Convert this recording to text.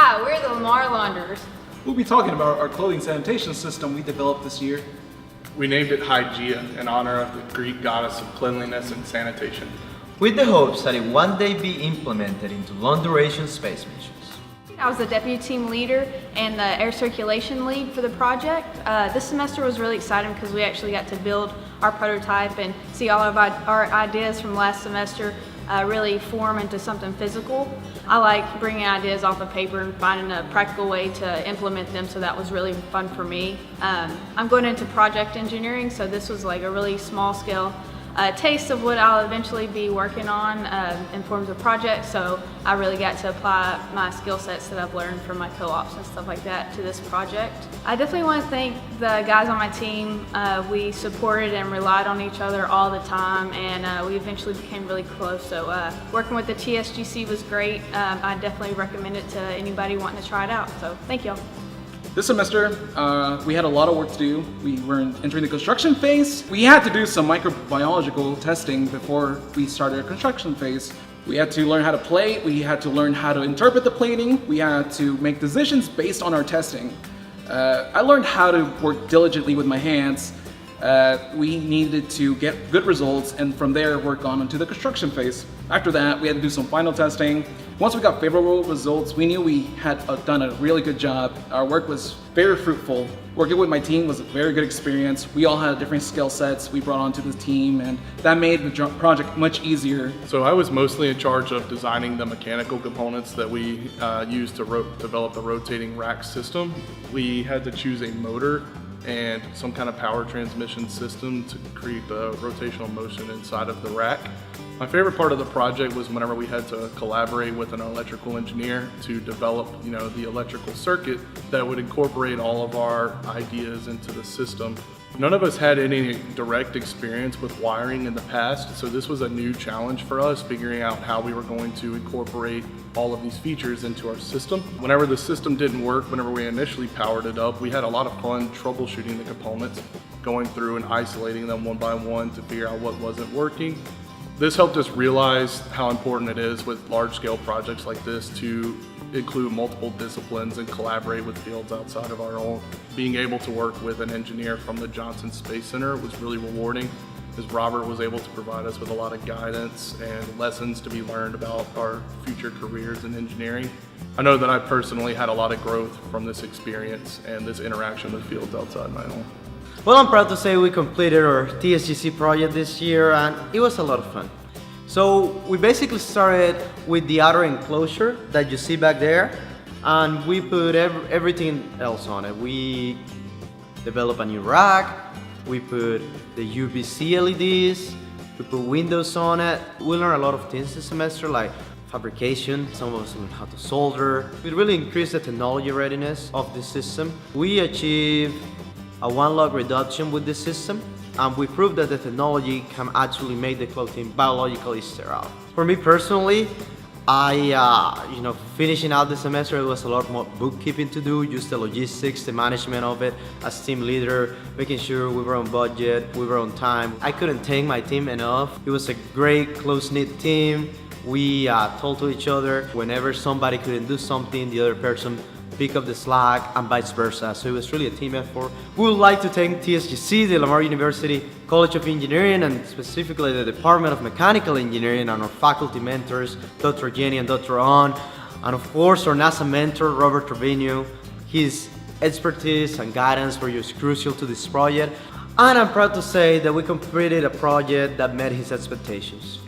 Hi, we're the Lamar Launderers. We'll be talking about our clothing sanitation system we developed this year. We named it Hygeia in honor of the Greek goddess of cleanliness and sanitation. With the hopes that it one day be implemented into long-duration space missions. I was the deputy team leader and the air circulation lead for the project. This semester was really exciting because we actually got to build our prototype and see all of our ideas from last semester really form into something physical. I like bringing ideas off of paper and finding a practical way to implement them, so that was really fun for me. I'm going into project engineering, so this was like a really small scale taste of what I'll eventually be working on in forms of projects, so I really got to apply my skill sets that I've learned from my co-ops and stuff like that to this project. I definitely want to thank the guys on my team. We supported and relied on each other all the time, and we eventually became really close, so working with the TSGC was great. I definitely recommend it to anybody wanting to try it out, so thank y'all. This semester, we had a lot of work to do. We were entering the construction phase. We had to do some microbiological testing before we started our construction phase. We had to learn how to plate, we had to learn how to interpret the plating, we had to make decisions based on our testing. I learned how to work diligently with my hands. We needed to get good results, and from there work on into the construction phase. After that, we had to do some final testing. Once we got favorable results, we knew we had done a really good job. Our work was very fruitful. Working with my team was a very good experience. We all had different skill sets we brought onto the team, and that made the project much easier. So I was mostly in charge of designing the mechanical components that we used to develop the rotating rack system. We had to choose a motor and some kind of power transmission system to create the rotational motion inside of the rack. My favorite part of the project was whenever we had to collaborate with an electrical engineer to develop, the electrical circuit that would incorporate all of our ideas into the system. None of us had any direct experience with wiring in the past, so this was a new challenge for us, figuring out how we were going to incorporate all of these features into our system. Whenever the system didn't work, whenever we initially powered it up, we had a lot of fun troubleshooting the components, going through and isolating them one by one to figure out what wasn't working. This helped us realize how important it is with large-scale projects like this to include multiple disciplines and collaborate with fields outside of our own. Being able to work with an engineer from the Johnson Space Center was really rewarding, as Robert was able to provide us with a lot of guidance and lessons to be learned about our future careers in engineering. I know that I personally had a lot of growth from this experience and this interaction with fields outside my own. Well, I'm proud to say we completed our TSGC project this year, and it was a lot of fun. So we basically started with the outer enclosure that you see back there, and we put everything else on it. We developed a new rack, we put the UVC LEDs, we put windows on it. We learned a lot of things this semester, like fabrication. Some of us learned how to solder. We really increased the technology readiness of the system. We achieved a 1 log reduction with this system, and we proved that the technology can actually make the clothing biologically sterile. For me personally, finishing out the semester, it was a lot more bookkeeping to do, just the logistics, the management of it as team leader, making sure we were on budget, we were on time. I couldn't thank my team enough. It was a great, close-knit team. We told to each other whenever somebody couldn't do something, the other person pick up the slack, and vice versa. So it was really a team effort. We would like to thank TSGC, the Lamar University College of Engineering, and specifically the Department of Mechanical Engineering, and our faculty mentors, Dr. Jenny and Dr. On, and of course our NASA mentor, Robert Trevino. His expertise and guidance were just crucial to this project. And I'm proud to say that we completed a project that met his expectations.